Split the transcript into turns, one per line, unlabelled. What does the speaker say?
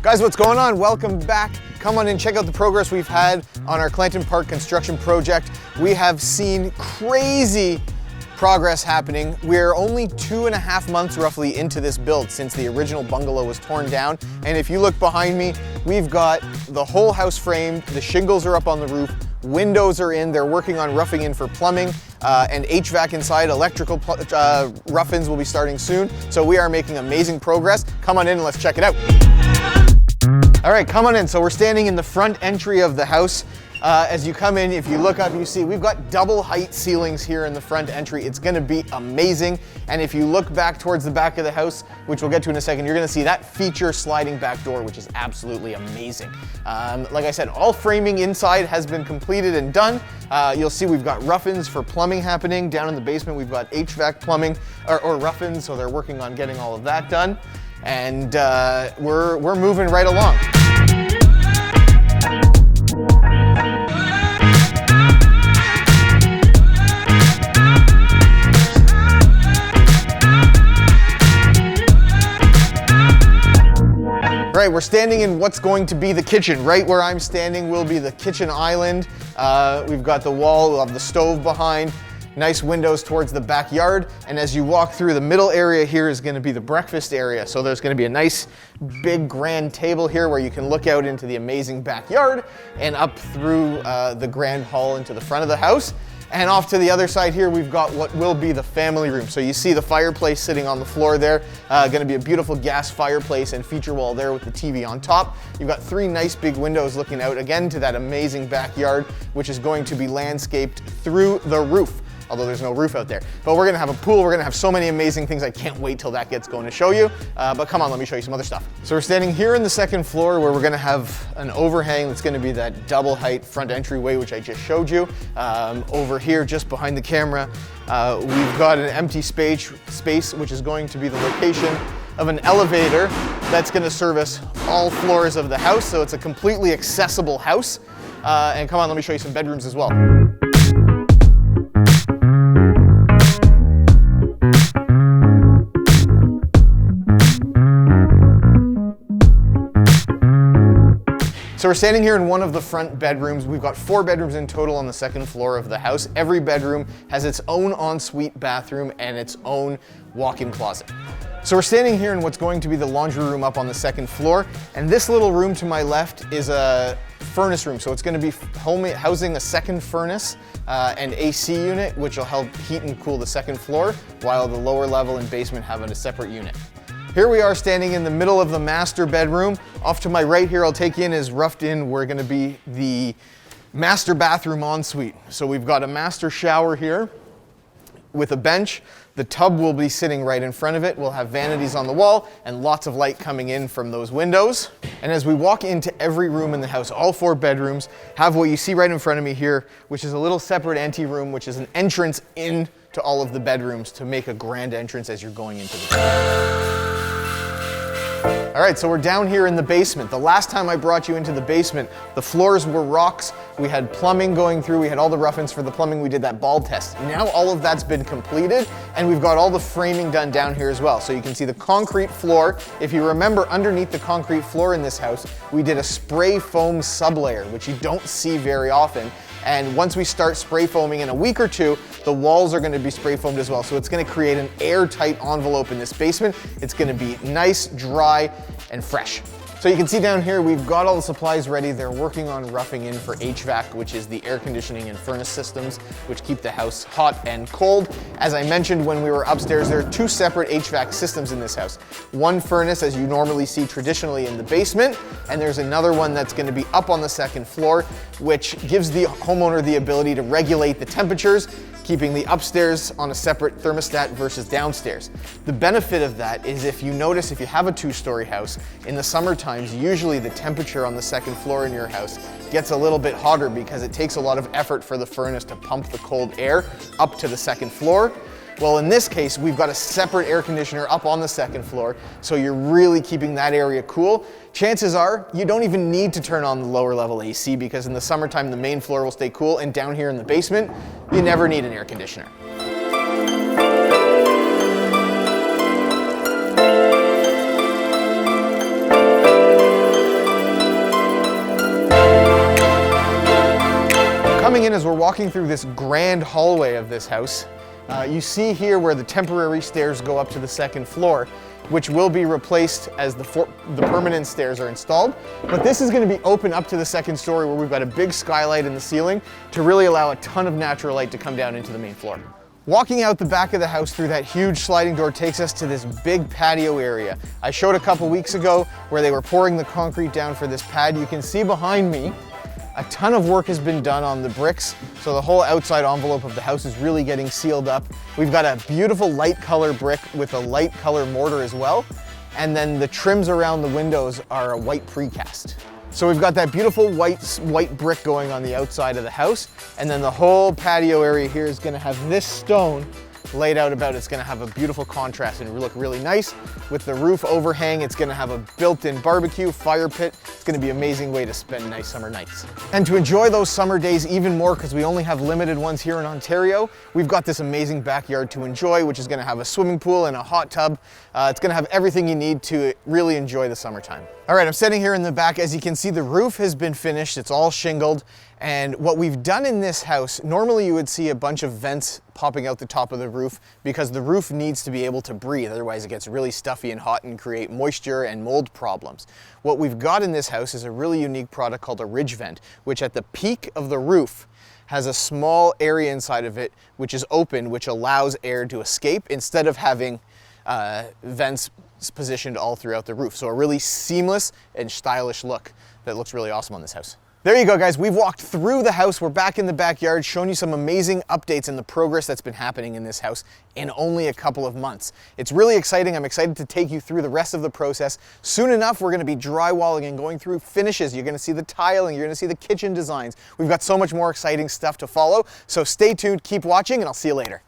Guys, what's going on? Welcome back. Come on in, check out the progress we've had on our Clanton Park construction project. We have seen crazy progress happening. We're only 2.5 months roughly into this build since the original bungalow was torn down. And if you look behind me, we've got the whole house framed, the shingles are up on the roof, windows are in, they're working on roughing in for plumbing, and HVAC inside, electrical rough-ins will be starting soon. So we are making amazing progress. Come on in and let's check it out. All right, come on in. So we're standing in the front entry of the house. As you come in, if you look up, you see we've got double height ceilings here in the front entry. It's gonna be amazing. And if you look back towards the back of the house, which we'll get to in a second, you're gonna see that feature sliding back door, which is absolutely amazing. Like I said, all framing inside has been completed and done. You'll see we've got rough-ins for plumbing happening. Down in the basement, we've got HVAC plumbing, or rough-ins, so they're working on getting all of that done. And we're moving right along. Right, we're standing in what's going to be the kitchen. Right where I'm standing will be the kitchen island. We've got the wall, we'll have the stove behind, nice windows towards the backyard. And as you walk through, the middle area here is gonna be the breakfast area. So there's gonna be a nice, big, grand table here where you can look out into the amazing backyard and up through the grand hall into the front of the house. And off to the other side here, we've got what will be the family room. So you see the fireplace sitting on the floor there. Gonna be a beautiful gas fireplace and feature wall there with the TV on top. You've got 3 nice big windows looking out again to that amazing backyard, which is going to be landscaped through the roof. Although there's no roof out there. But we're gonna have a pool, we're gonna have so many amazing things, I can't wait till that gets going to show you. But come on, let me show you some other stuff. So we're standing here in the second floor where we're gonna have an overhang that's gonna be that double height front entryway, which I just showed you. Over here, just behind the camera, we've got an empty space, which is going to be the location of an elevator that's gonna service all floors of the house. So it's a completely accessible house. And come on, let me show you some bedrooms as well. So we're standing here in one of the front bedrooms. We've got 4 bedrooms in total on the second floor of the house. Every bedroom has its own ensuite bathroom and its own walk-in closet. So we're standing here in what's going to be the laundry room up on the second floor. And this little room to my left is a furnace room. So it's gonna be housing a second furnace and AC unit, which will help heat and cool the second floor, while the lower level and basement have a separate unit. Here we are standing in the middle of the master bedroom. Off to my right here, I'll take you in, is roughed in. We're gonna be the master bathroom ensuite. So we've got a master shower here with a bench. The tub will be sitting right in front of it. We'll have vanities on the wall and lots of light coming in from those windows. And as we walk into every room in the house, all 4 bedrooms have what you see right in front of me here, which is a little separate ante room, which is an entrance in to all of the bedrooms to make a grand entrance as you're going into the bedroom. All right, so we're down here in the basement. The last time I brought you into the basement, the floors were rocks. We had plumbing going through. We had all the rough-ins for the plumbing. We did that ball test. Now all of that's been completed, and we've got all the framing done down here as well. So you can see the concrete floor. If you remember, underneath the concrete floor in this house, we did a spray foam sublayer, which you don't see very often. And once we start spray foaming in a week or 2, the walls are gonna be spray foamed as well. So it's gonna create an airtight envelope in this basement. It's gonna be nice, dry, and fresh. So you can see down here, we've got all the supplies ready. They're working on roughing in for HVAC, which is the air conditioning and furnace systems, which keep the house hot and cold. As I mentioned when we were upstairs, there are 2 separate HVAC systems in this house. One furnace, as you normally see traditionally in the basement, and there's another one that's gonna be up on the second floor, which gives the homeowner the ability to regulate the temperatures, keeping the upstairs on a separate thermostat versus downstairs. The benefit of that is, if you notice, if you have a 2-story house, in the summer times, usually the temperature on the second floor in your house gets a little bit hotter because it takes a lot of effort for the furnace to pump the cold air up to the second floor. Well, in this case, we've got a separate air conditioner up on the second floor, so you're really keeping that area cool. Chances are you don't even need to turn on the lower level AC, because in the summertime, the main floor will stay cool, and down here in the basement, you never need an air conditioner. in, as we're walking through this grand hallway of this house, you see here where the temporary stairs go up to the second floor, which will be replaced as the permanent stairs are installed. But this is going to be open up to the second story, where we've got a big skylight in the ceiling to really allow a ton of natural light to come down into the main floor. Walking out the back of the house through that huge sliding door takes us to this big patio area. I showed a couple weeks ago where they were pouring the concrete down for this pad. You can see behind me a ton of work has been done on the bricks, so the whole outside envelope of the house is really getting sealed up. We've got a beautiful light color brick with a light color mortar as well, and then the trims around the windows are a white precast. So we've got that beautiful white brick going on the outside of the house, and then the whole patio area here is going to have this stone laid out about. It's going to have a beautiful contrast and look really nice. With the roof overhang, it's going to have a built-in barbecue, fire pit. It's going to be an amazing way to spend nice summer nights. And to enjoy those summer days even more, because we only have limited ones here in Ontario, we've got this amazing backyard to enjoy, which is going to have a swimming pool and a hot tub. It's going to have everything you need to really enjoy the summertime. All right, I'm sitting here in the back. As you can see, the roof has been finished. It's all shingled. And what we've done in this house, normally you would see a bunch of vents popping out the top of the roof because the roof needs to be able to breathe. Otherwise it gets really stuffy and hot and create moisture and mold problems. What we've got in this house is a really unique product called a ridge vent, which at the peak of the roof has a small area inside of it which is open, which allows air to escape instead of having vents positioned all throughout the roof. So a really seamless and stylish look that looks really awesome on this house. There you go, guys. We've walked through the house. We're back in the backyard, showing you some amazing updates and the progress that's been happening in this house in only a couple of months. It's really exciting. I'm excited to take you through the rest of the process. Soon enough, we're going to be drywalling and going through finishes. You're going to see the tiling. You're going to see the kitchen designs. We've got so much more exciting stuff to follow. So stay tuned, keep watching, and I'll see you later.